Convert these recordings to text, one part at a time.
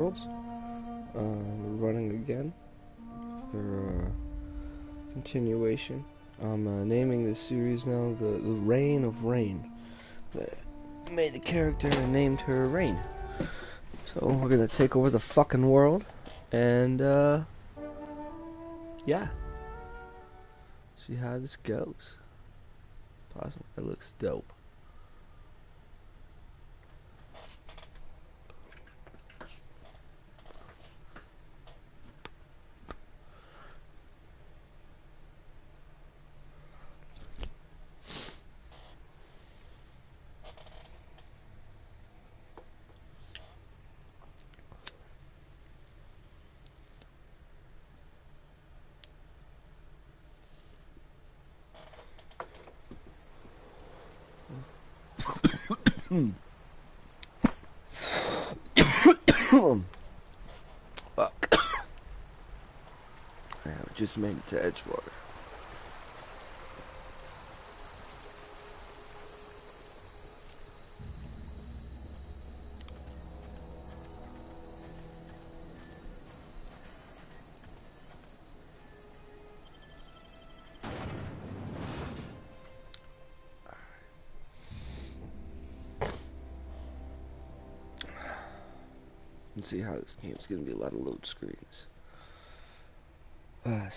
Worlds. We're running again for continuation. I'm naming this series now the Reign of Rayne. I made the character and named her Rayne. So we're gonna take over the fucking world, and yeah, see how this goes. Possibly it looks dope. Fuck. I just made it to Edgewater. And see how this game's gonna be a lot of load screens. It's alright.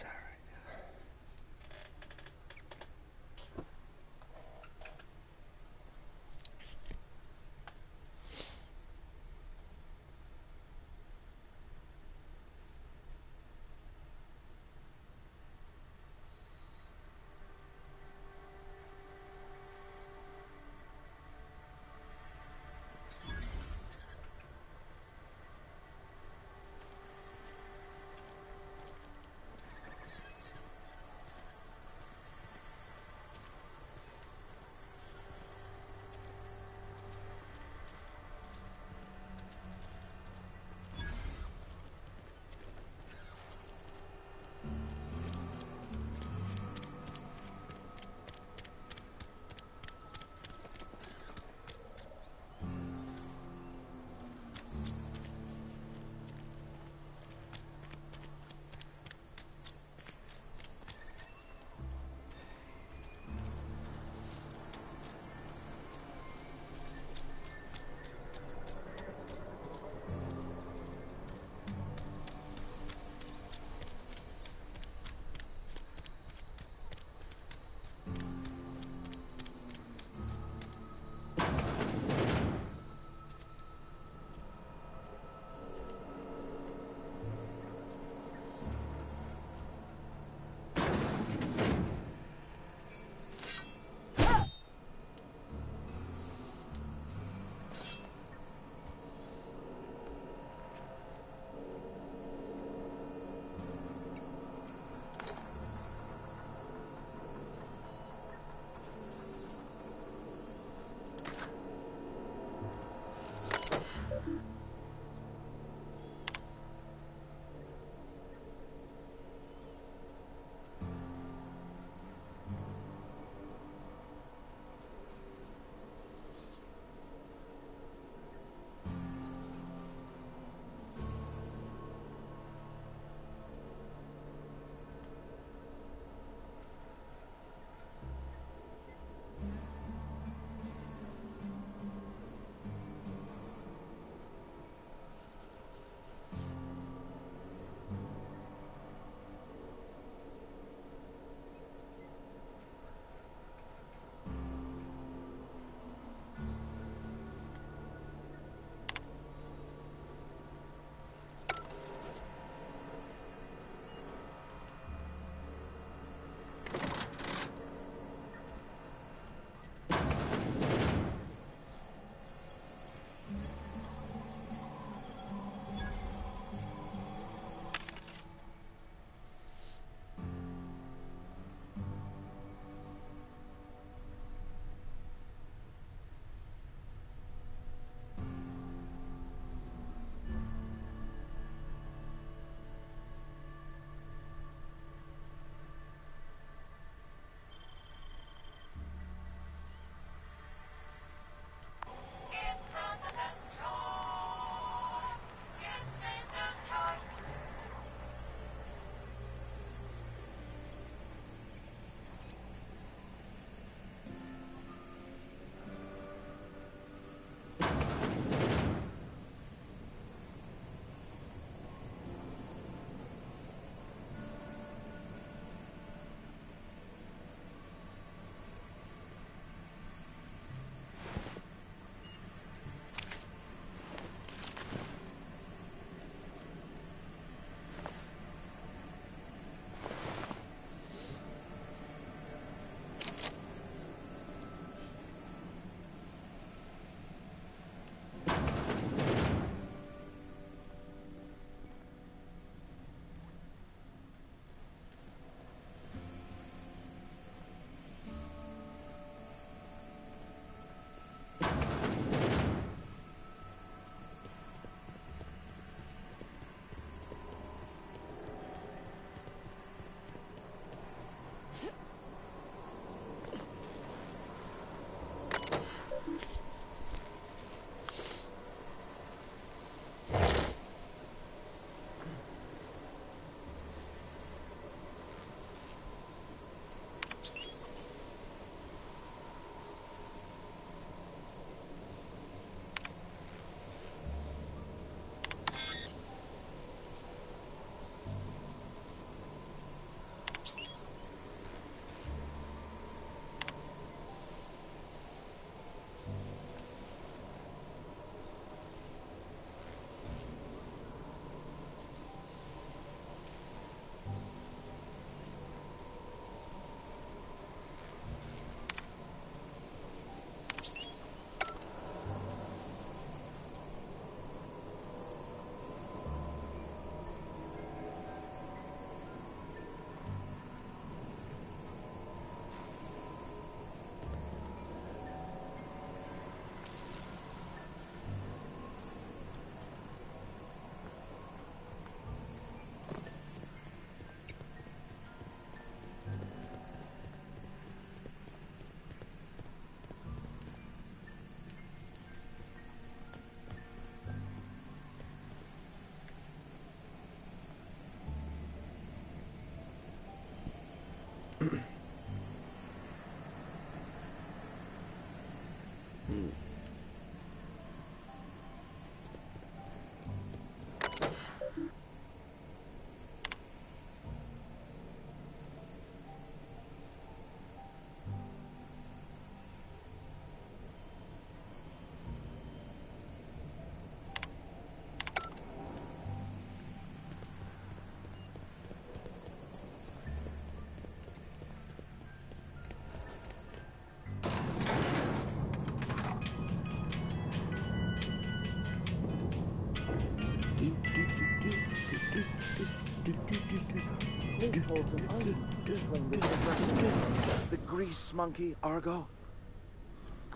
The grease monkey, Argo?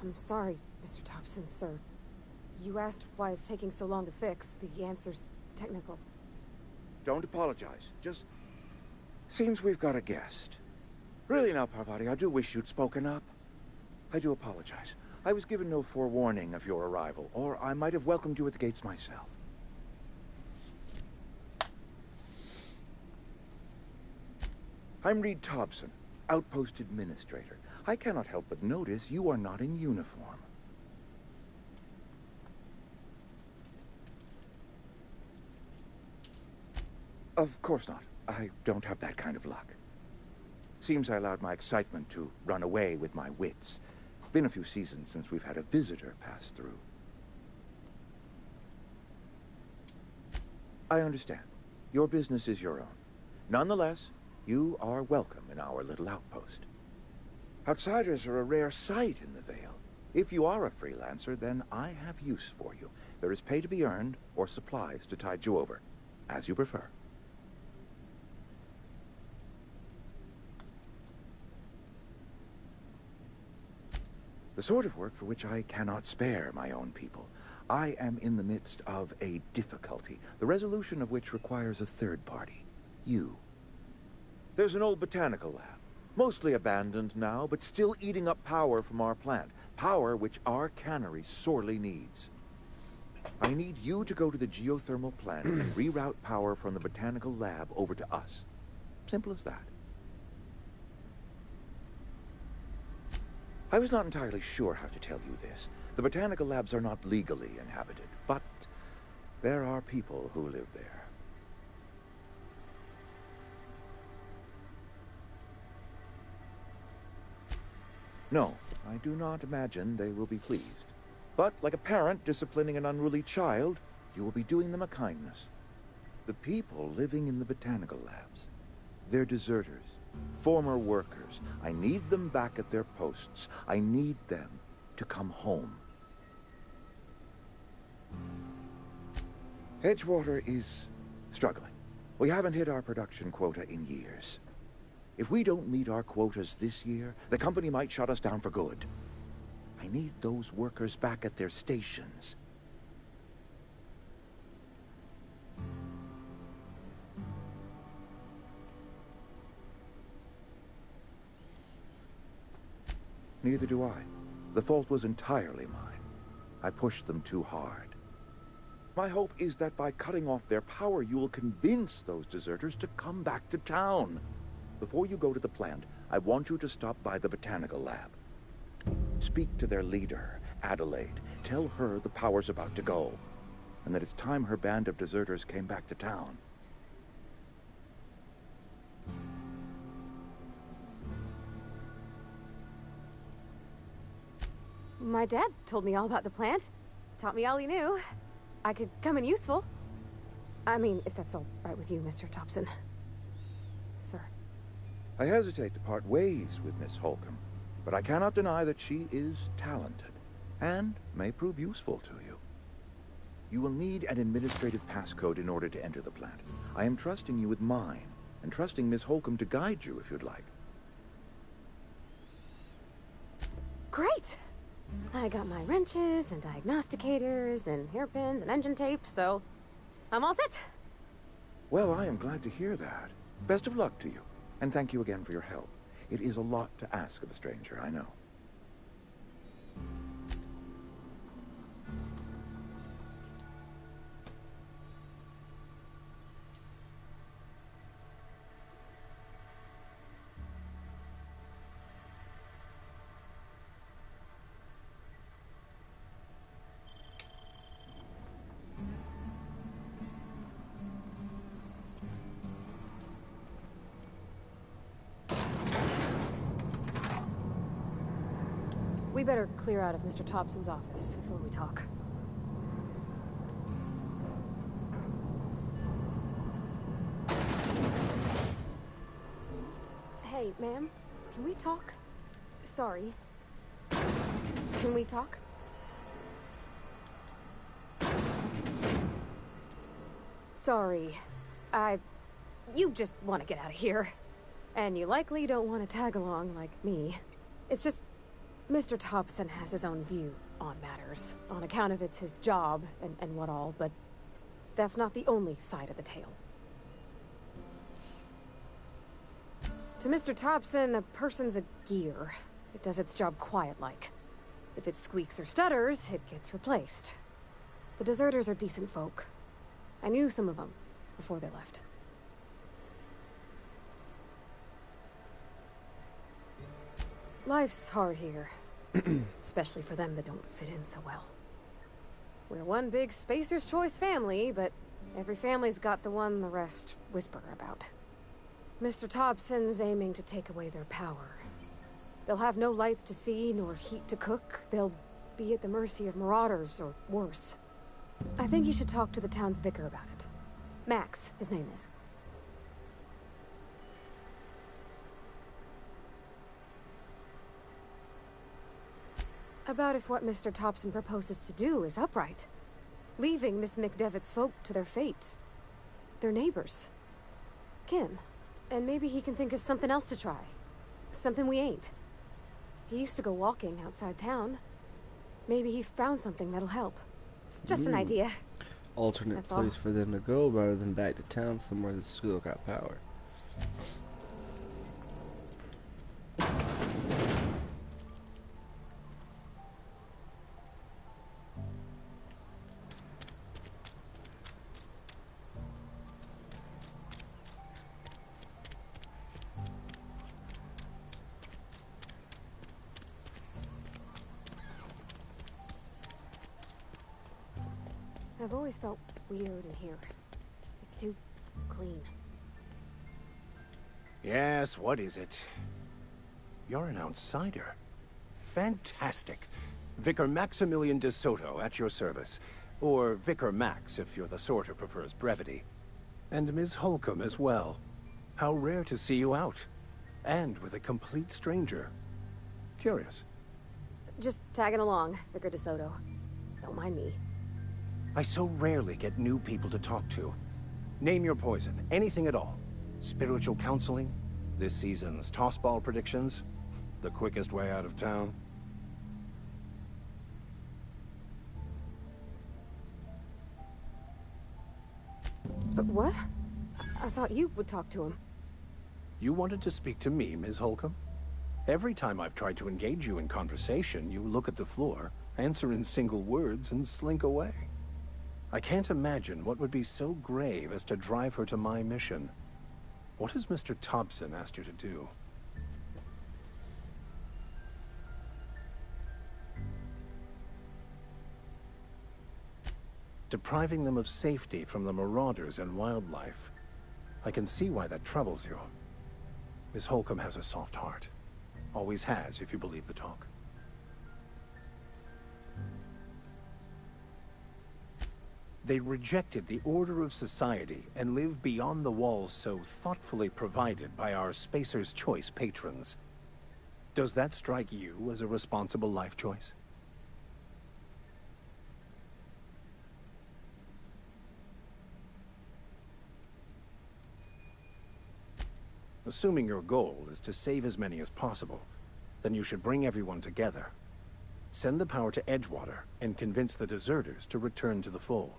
I'm sorry, Mr. Thompson, sir. You asked why it's taking so long to fix. The answer's technical. Don't apologize. Just seems we've got a guest. Really now, Parvati, I do wish you'd spoken up. I do apologize. I was given no forewarning of your arrival, or I might have welcomed you at the gates myself. I'm Reed Thompson, Outpost Administrator. I cannot help but notice you are not in uniform. Of course not. I don't have that kind of luck. Seems I allowed my excitement to run away with my wits. Been a few seasons since we've had a visitor pass through. I understand. Your business is your own. Nonetheless, you are welcome in our little outpost. Outsiders are a rare sight in the Vale. If you are a freelancer, then I have use for you. There is pay to be earned, or supplies to tide you over, as you prefer. The sort of work for which I cannot spare my own people. I am in the midst of a difficulty, the resolution of which requires a third party. You. There's an old botanical lab, mostly abandoned now, but still eating up power from our plant. Power which our cannery sorely needs. I need you to go to the geothermal plant and reroute power from the botanical lab over to us. Simple as that. I was not entirely sure how to tell you this. The botanical labs are not legally inhabited, but there are people who live there. No, I do not imagine they will be pleased. But like a parent disciplining an unruly child, you will be doing them a kindness. The people living in the botanical labs, they're deserters. Former workers. I need them back at their posts. I need them to come home. Edgewater is struggling. We haven't hit our production quota in years. If we don't meet our quotas this year, the company might shut us down for good. I need those workers back at their stations. Neither do I. The fault was entirely mine. I pushed them too hard. My hope is that by cutting off their power, you will convince those deserters to come back to town. Before you go to the plant, I want you to stop by the botanical lab. Speak to their leader, Adelaide. Tell her the power's about to go, and that it's time her band of deserters came back to town. My dad told me all about the plant. Taught me all he knew. I could come in useful. I mean, if that's all right with you, Mr. Thompson. Sir. I hesitate to part ways with Miss Holcomb, but I cannot deny that she is talented, and may prove useful to you. You will need an administrative passcode in order to enter the plant. I am trusting you with mine, and trusting Miss Holcomb to guide you if you'd like. Great! I got my wrenches and diagnosticators and hairpins and engine tape, so I'm all set. Well, I am glad to hear that. Best of luck to you, and thank you again for your help. It is a lot to ask of a stranger, I know. We better clear out of Mr. Thompson's office before we talk. Hey, ma'am, can we talk? Sorry. Can we talk? sorry. You just want to get out of here. And you likely don't want to tag along like me. It's just, Mr. Thompson has his own view on matters, on account of it's his job and what all, but that's not the only side of the tale. To Mr. Thompson, a person's a gear. It does its job quiet-like. If it squeaks or stutters, it gets replaced. The deserters are decent folk. I knew some of them before they left. Life's hard here. Especially for them that don't fit in so well. We're one big Spacer's Choice family, but every family's got the one the rest whisper about. Mr. Thompson's aiming to take away their power. They'll have no lights to see, nor heat to cook. They'll be at the mercy of marauders, or worse. I think you should talk to the town's vicar about it. Max, his name is. About if what Mr. Thompson proposes to do is upright. Leaving Miss McDevitt's folk to their fate. They're neighbors. Kin. And maybe he can think of something else to try. Something we ain't. He used to go walking outside town. Maybe he found something that'll help. It's just an idea. Alternate That's place all. for them to go rather than back to town somewhere that's still got power. I've always felt weird in here. It's too clean. Yes, what is it? You're an outsider. Fantastic. Vicar Maximilian de Soto at your service. Or Vicar Max, if you're the sort who prefers brevity. And Ms. Holcomb as well. How rare to see you out. And with a complete stranger. Curious. Just tagging along, Vicar DeSoto. Don't mind me. I so rarely get new people to talk to. Name your poison, anything at all. Spiritual counseling, this season's tossball predictions, the quickest way out of town. But what? I thought you would talk to him. You wanted to speak to me, Ms. Holcomb? Every time I've tried to engage you in conversation, you look at the floor, answer in single words, and slink away. I can't imagine what would be so grave as to drive her to my mission. What has Mr. Thompson asked you to do? Depriving them of safety from the marauders and wildlife. I can see why that troubles you. Miss Holcomb has a soft heart. Always has, if you believe the talk. They rejected the order of society and live beyond the walls so thoughtfully provided by our Spacer's Choice patrons. Does that strike you as a responsible life choice? Assuming your goal is to save as many as possible, then you should bring everyone together. Send the power to Edgewater and convince the deserters to return to the fold.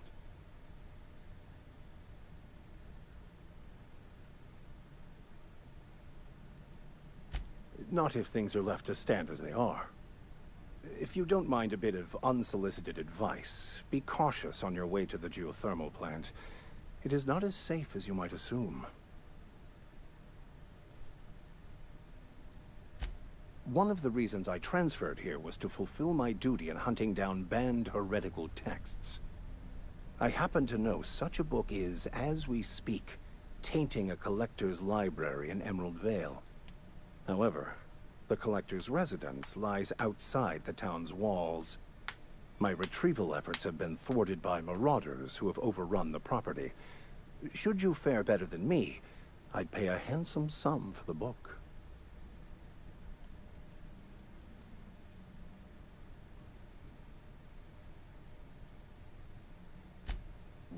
Not if things are left to stand as they are. If you don't mind a bit of unsolicited advice, be cautious on your way to the geothermal plant. It is not as safe as you might assume. One of the reasons I transferred here was to fulfill my duty in hunting down banned heretical texts. I happen to know such a book is, as we speak, tainting a collector's library in Emerald Vale. However, the collector's residence lies outside the town's walls. My retrieval efforts have been thwarted by marauders who have overrun the property. Should you fare better than me, I'd pay a handsome sum for the book.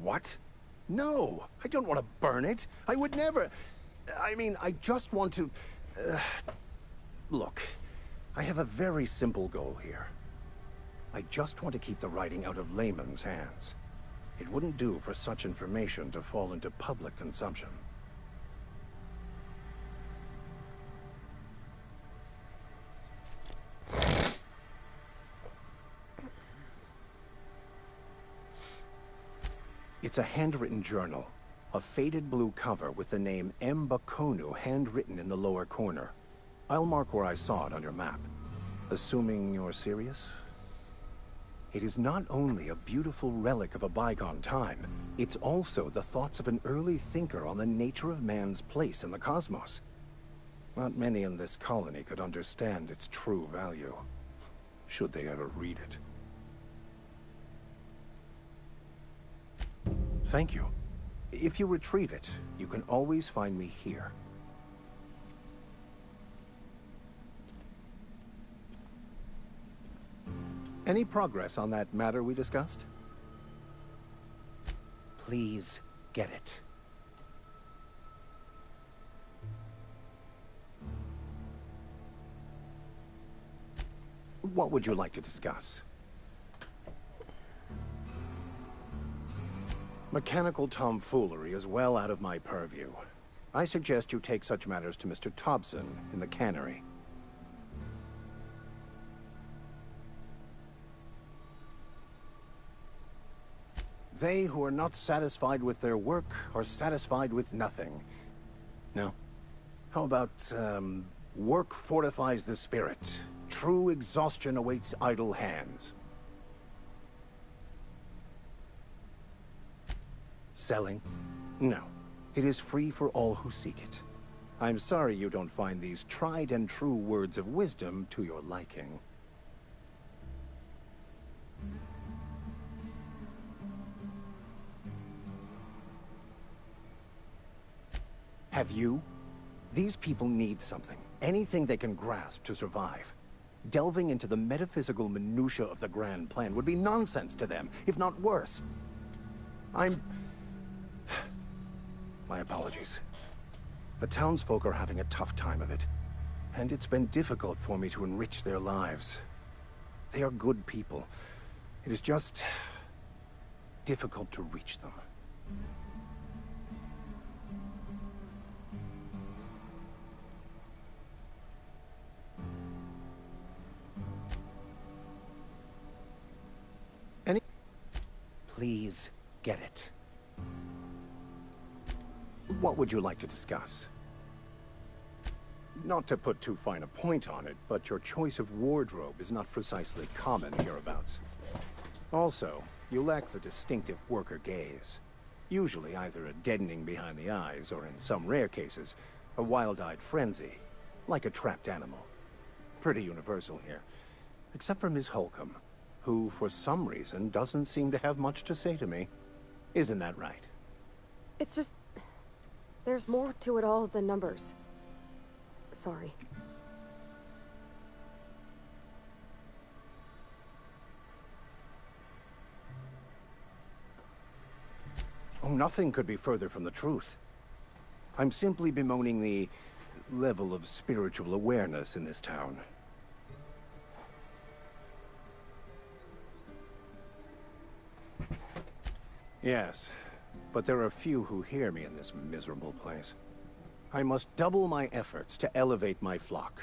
What? No, I don't want to burn it. I would never... I mean, I just want to... Look, I have a very simple goal here. I just want to keep the writing out of layman's hands. It wouldn't do for such information to fall into public consumption. It's a handwritten journal. A faded blue cover with the name M. Bakonu handwritten in the lower corner. I'll mark where I saw it on your map. Assuming you're serious? It is not only a beautiful relic of a bygone time, it's also the thoughts of an early thinker on the nature of man's place in the cosmos. Not many in this colony could understand its true value, should they ever read it. Thank you. If you retrieve it, you can always find me here. Any progress on that matter we discussed? Please get it. What would you like to discuss? Mechanical tomfoolery is well out of my purview. I suggest you take such matters to Mr. Thompson in the cannery. They who are not satisfied with their work are satisfied with nothing. No? How about, work fortifies the spirit. True exhaustion awaits idle hands. Selling? No. It is free for all who seek it. I'm sorry you don't find these tried and true words of wisdom to your liking. Have you? These people need something. Anything they can grasp to survive. Delving into the metaphysical minutiae of the grand plan would be nonsense to them, if not worse. My apologies. The townsfolk are having a tough time of it, and it's been difficult for me to enrich their lives. They are good people. It is just difficult to reach them. Please get it. What would you like to discuss? Not to put too fine a point on it, but your choice of wardrobe is not precisely common hereabouts. Also, you lack the distinctive worker gaze. Usually either a deadening behind the eyes, or in some rare cases, a wild-eyed frenzy, like a trapped animal. Pretty universal here, except for Ms. Holcomb, who, for some reason, doesn't seem to have much to say to me. Isn't that right? It's just... there's more to it all than numbers. Sorry. Oh, nothing could be further from the truth. I'm simply bemoaning the level of spiritual awareness in this town. Yes, but there are few who hear me in this miserable place. I must double my efforts to elevate my flock.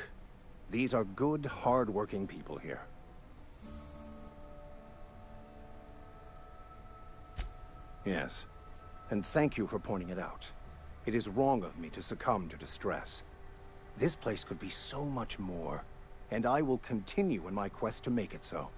These are good, hard-working people here. Yes, and thank you for pointing it out. It is wrong of me to succumb to distress. This place could be so much more, and I will continue in my quest to make it so.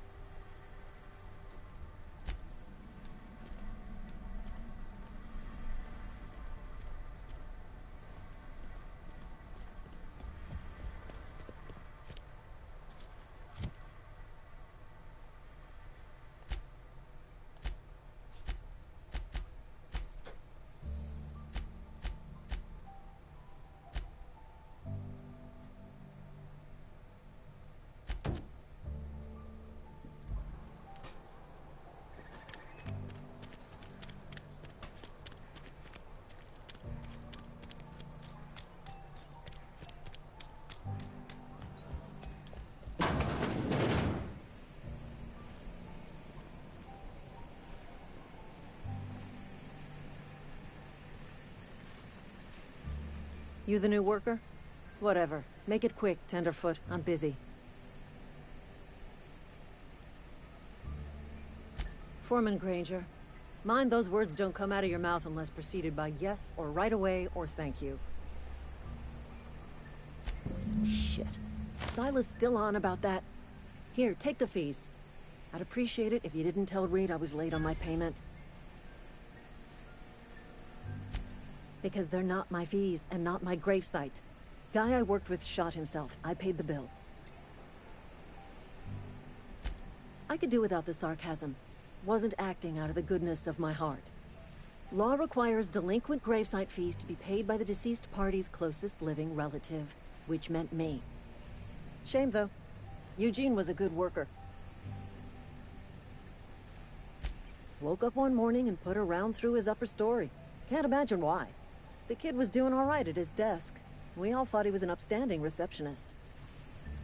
You the new worker? Whatever. Make it quick, Tenderfoot. I'm busy. Foreman Granger. Mind those words don't come out of your mouth unless preceded by yes, or right away, or thank you. Shit. Silas still on about that. Here, take the fees. I'd appreciate it if you didn't tell Reed I was late on my payment. Because they're not my fees, and not my gravesite. Guy I worked with shot himself. I paid the bill. I could do without the sarcasm. Wasn't acting out of the goodness of my heart. Law requires delinquent gravesite fees to be paid by the deceased party's closest living relative, which meant me. Shame, though. Eugene was a good worker. Woke up one morning and put a round through his upper story. Can't imagine why. The kid was doing all right at his desk. We all thought he was an upstanding receptionist.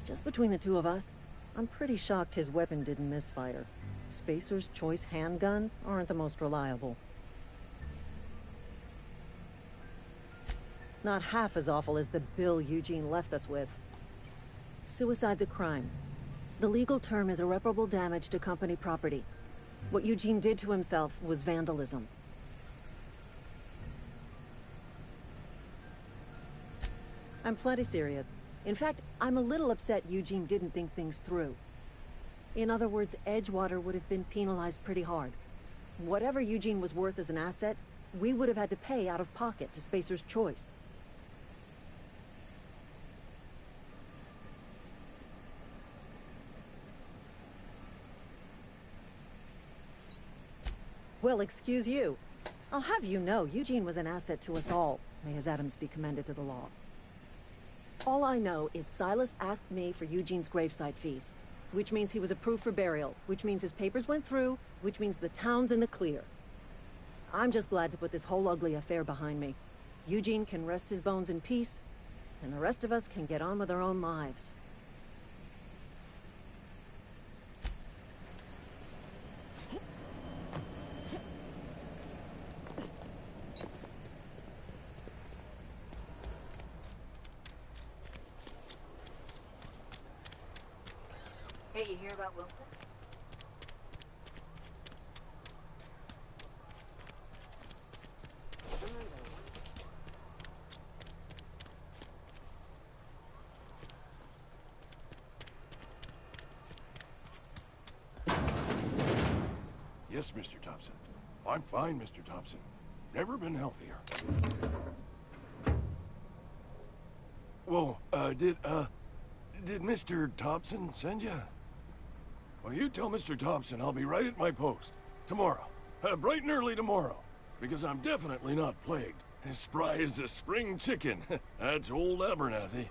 Just between the two of us, I'm pretty shocked his weapon didn't misfire. Spacer's Choice handguns aren't the most reliable. Not half as awful as the bill Eugene left us with. Suicide's a crime. The legal term is irreparable damage to company property. What Eugene did to himself was vandalism. I'm plenty serious. In fact, I'm a little upset Eugene didn't think things through. In other words, Edgewater would have been penalized pretty hard. Whatever Eugene was worth as an asset, we would have had to pay out of pocket to Spacer's Choice. Well, excuse you. I'll have you know, Eugene was an asset to us all. May his atoms be commended to the law. All I know is Silas asked me for Eugene's gravesite fees, which means he was approved for burial, which means his papers went through, which means the town's in the clear. I'm just glad to put this whole ugly affair behind me. Eugene can rest his bones in peace, and the rest of us can get on with our own lives. Hey, you hear about Wilson? Yes, Mr. Thompson. I'm fine, Mr. Thompson. Never been healthier. Whoa, did Mr. Thompson send you? Well, you tell Mr. Thompson I'll be right at my post. Tomorrow. Bright and early tomorrow. Because I'm definitely not plagued. As spry as a spring chicken. That's old Abernathy.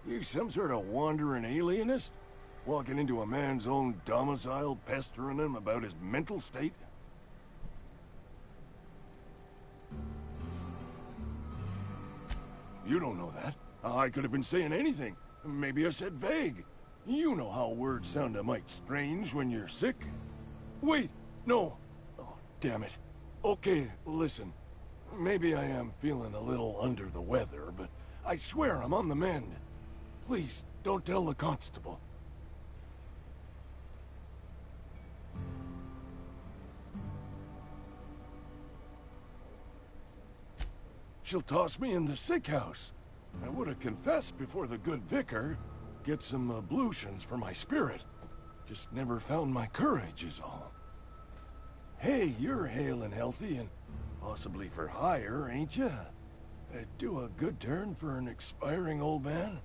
You some sort of wandering alienist? Walking into a man's own domicile, pestering him about his mental state? You don't know that. I could have been saying anything. Maybe I said vague. You know how words sound a mite strange when you're sick. Wait, no. Oh, damn it. Okay, listen. Maybe I am feeling a little under the weather, but I swear I'm on the mend. Please, don't tell the constable. She'll toss me in the sick house. I would have confessed before the good vicar. Get some ablutions for my spirit. Just never found my courage is all. Hey, you're hale and healthy and possibly for hire, ain't ya? Do a good turn for an expiring old man?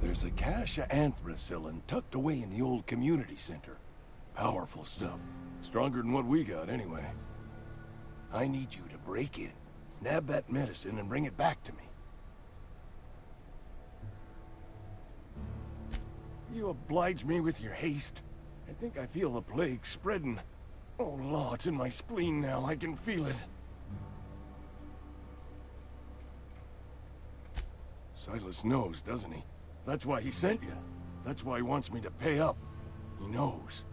There's a cache of anthracillin tucked away in the old community center. Powerful stuff. Stronger than what we got, anyway. I need you to break in, nab that medicine, and bring it back to me. You oblige me with your haste. I think I feel the plague spreading. Oh, Law, it's in my spleen now. I can feel it. Silas knows, doesn't he? That's why he sent you. That's why he wants me to pay up. He knows.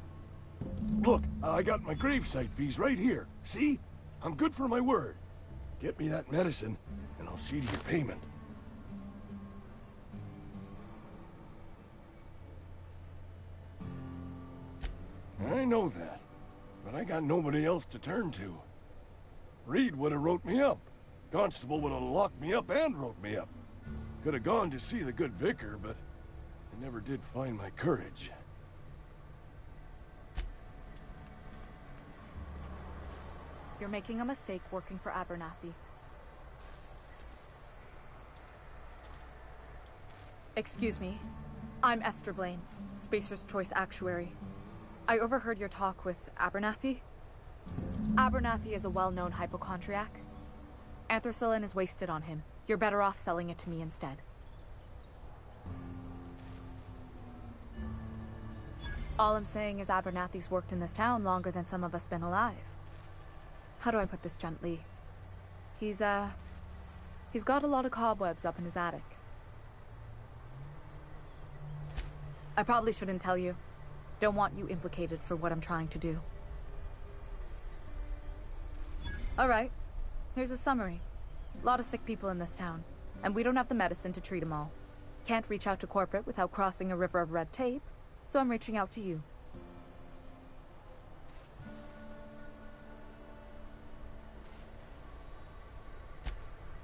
Look, I got my gravesite fees right here. See? I'm good for my word. Get me that medicine, and I'll see to your payment. I know that, but I got nobody else to turn to. Reed would have wrote me up. Constable would have locked me up and wrote me up. Could have gone to see the good vicar, but I never did find my courage. You're making a mistake working for Abernathy. Excuse me. I'm Esther Blaine, Spacer's Choice Actuary. I overheard your talk with Abernathy. Abernathy is a well-known hypochondriac. Anthracillin is wasted on him. You're better off selling it to me instead. All I'm saying is Abernathy's worked in this town longer than some of us been alive. How do I put this gently? He's got a lot of cobwebs up in his attic. I probably shouldn't tell you. Don't want you implicated for what I'm trying to do. Alright, here's a summary. A lot of sick people in this town, and we don't have the medicine to treat them all. Can't reach out to corporate without crossing a river of red tape, so I'm reaching out to you.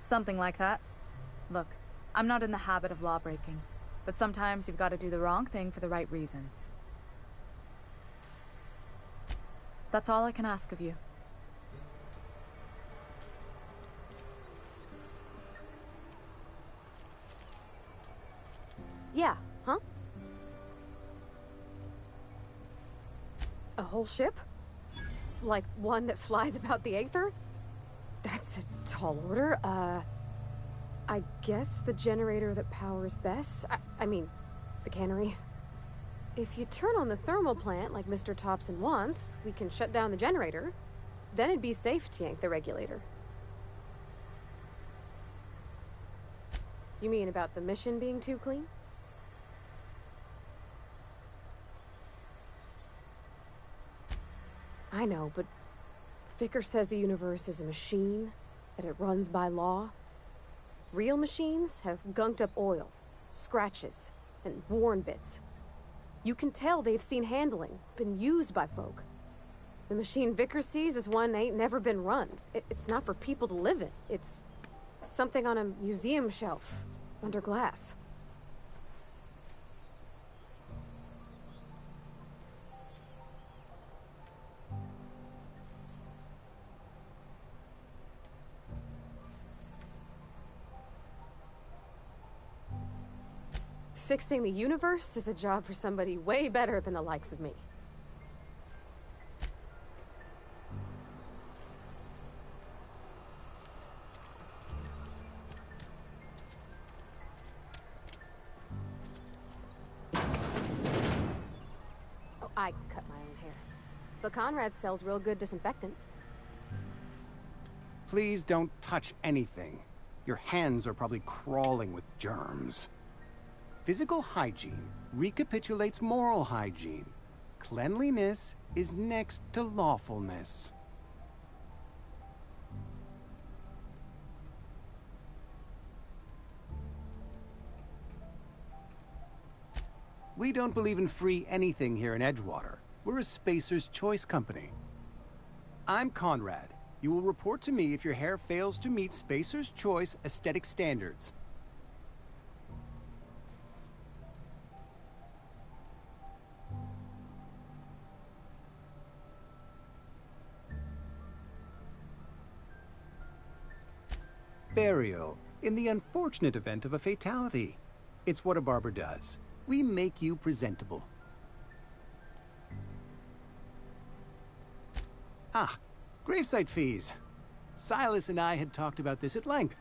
Something like that. Look, I'm not in the habit of law-breaking, but sometimes you've got to do the wrong thing for the right reasons. That's all I can ask of you. Yeah, huh? A whole ship? Like one that flies about the Aether? That's a tall order. I guess the generator that powers Bess? I mean, the cannery. If you turn on the thermal plant like Mr. Thompson wants, we can shut down the generator. Then it'd be safe to yank the regulator. You mean about the mission being too clean? I know, but Vicker says the universe is a machine, that it runs by law. Real machines have gunked up oil, scratches, and worn bits. You can tell they've seen handling, been used by folk. The machine Vicker sees is one that ain't never been run. It's not for people to live in. It's something on a museum shelf, under glass. Fixing the universe is a job for somebody way better than the likes of me. Oh, I cut my own hair. But Conrad sells real good disinfectant. Please don't touch anything. Your hands are probably crawling with germs. Physical hygiene recapitulates moral hygiene. Cleanliness is next to lawfulness. We don't believe in free anything here in Edgewater. We're a Spacer's Choice company. I'm Conrad. You will report to me if your hair fails to meet Spacer's Choice aesthetic standards. Burial, in the unfortunate event of a fatality. It's what a barber does. We make you presentable. Ah, gravesite fees. Silas and I had talked about this at length.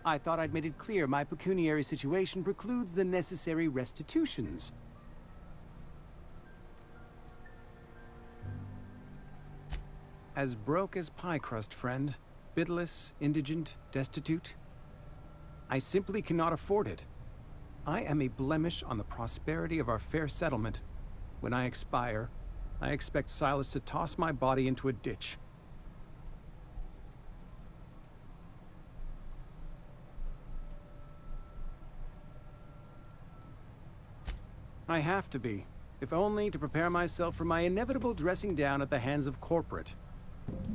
I thought I'd made it clear my pecuniary situation precludes the necessary restitutions. As broke as pie crust, friend. Bidless, indigent, destitute. I simply cannot afford it. I am a blemish on the prosperity of our fair settlement. When I expire, I expect Silas to toss my body into a ditch. I have to be, if only to prepare myself for my inevitable dressing down at the hands of corporate.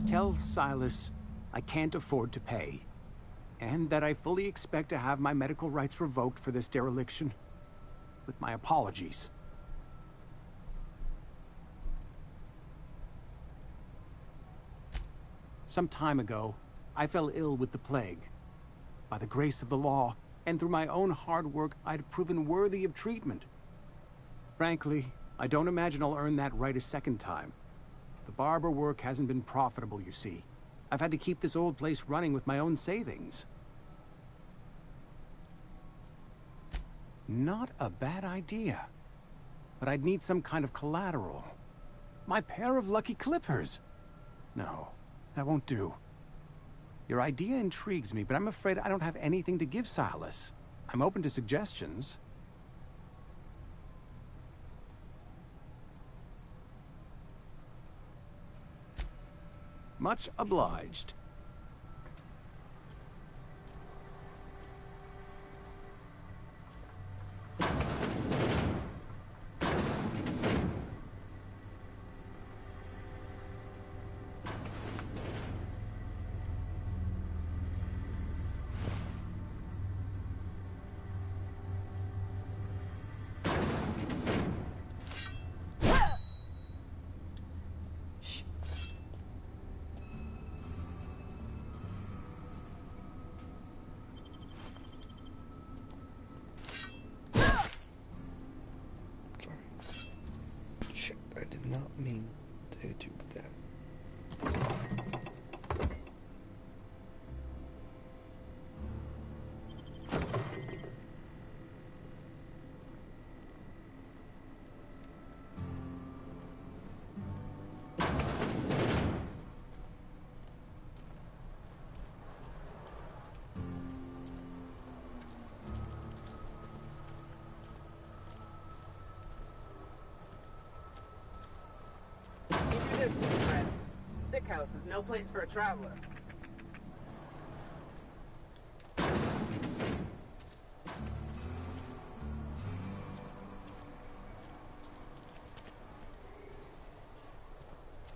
Tell Silas I can't afford to pay, and that I fully expect to have my medical rights revoked for this dereliction. With my apologies. Some time ago, I fell ill with the plague. By the grace of the law, and through my own hard work, I'd proven worthy of treatment. Frankly, I don't imagine I'll earn that right a second time. The barber work hasn't been profitable, you see. I've had to keep this old place running with my own savings. Not a bad idea. But I'd need some kind of collateral. My pair of lucky clippers! No, that won't do. Your idea intrigues me, but I'm afraid I don't have anything to give Silas. I'm open to suggestions. Much obliged. Shit, I did not mean to hit you with that. Sick house is no place for a traveler.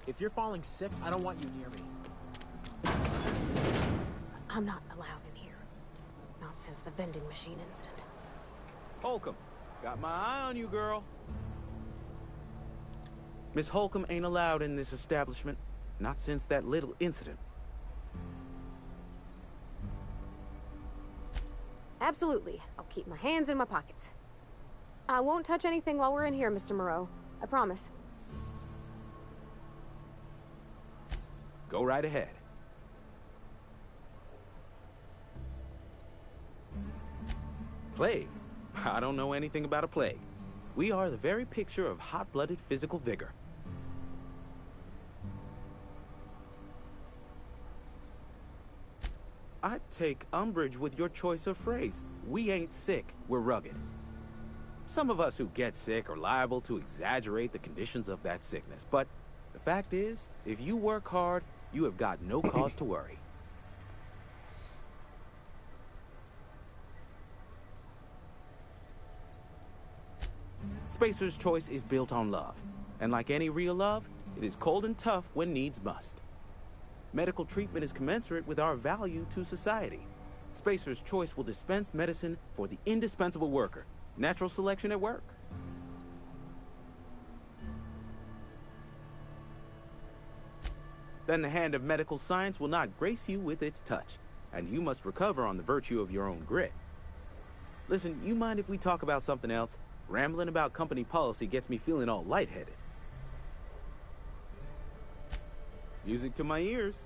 If you're falling sick, I don't want you near me. I'm not allowed in here. Not since the vending machine incident. Holcomb, got my eye on you, girl. Miss Holcomb ain't allowed in this establishment. Not since that little incident. Absolutely. I'll keep my hands in my pockets. I won't touch anything while we're in here, Mr. Moreau. I promise. Go right ahead. Plague? I don't know anything about a plague. We are the very picture of hot-blooded physical vigor. I take umbrage with your choice of phrase. We ain't sick, we're rugged. Some of us who get sick are liable to exaggerate the conditions of that sickness, but the fact is, if you work hard, you have got no cause to worry. Spacer's Choice is built on love, and like any real love, it is cold and tough when needs must. Medical treatment is commensurate with our value to society. Spacer's Choice will dispense medicine for the indispensable worker. Natural selection at work. Then the hand of medical science will not grace you with its touch, and you must recover on the virtue of your own grit. Listen, you mind if we talk about something else? Rambling about company policy gets me feeling all lightheaded. Music to my ears.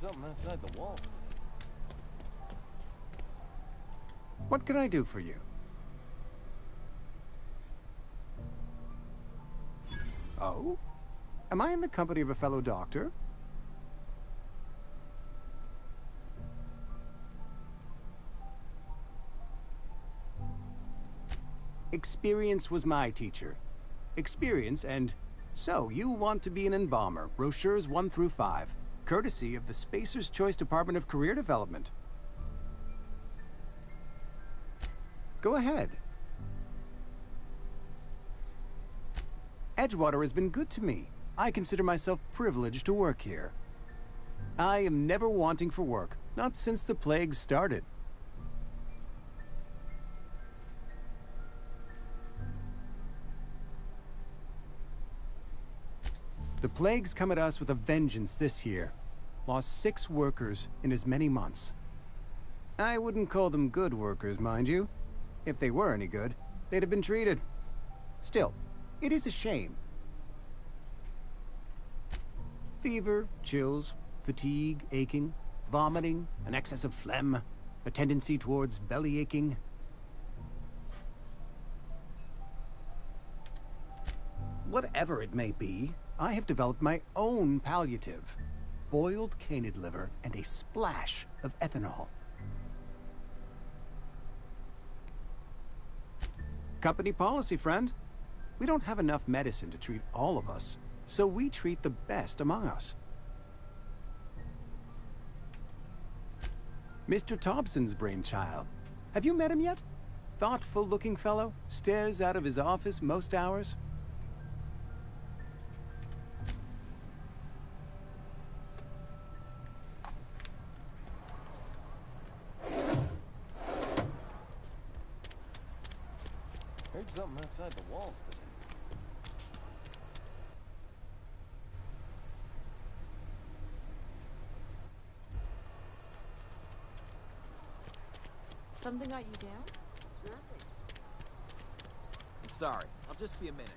something outside the walls. What can I do for you? Oh? Am I in the company of a fellow doctor? Experience was my teacher. Experience and... So, you want to be an embalmer, brochures 1 through 5, courtesy of the Spacer's Choice Department of Career Development. Go ahead. Edgewater has been good to me. I consider myself privileged to work here. I am never wanting for work, not since the plague started. The plague's come at us with a vengeance this year. Lost 6 workers in as many months. I wouldn't call them good workers, mind you. If they were any good, they'd have been treated. Still, it is a shame. Fever, chills, fatigue, aching, vomiting, an excess of phlegm, a tendency towards belly aching. Whatever it may be, I have developed my own palliative. Boiled canid liver and a splash of ethanol. Company policy, friend. We don't have enough medicine to treat all of us, so we treat the best among us. Mr. Thompson's brainchild. Have you met him yet? Thoughtful-looking fellow, stares out of his office most hours. Heard something outside the walls today. Something got you down? I'm sorry. I'll just be a minute.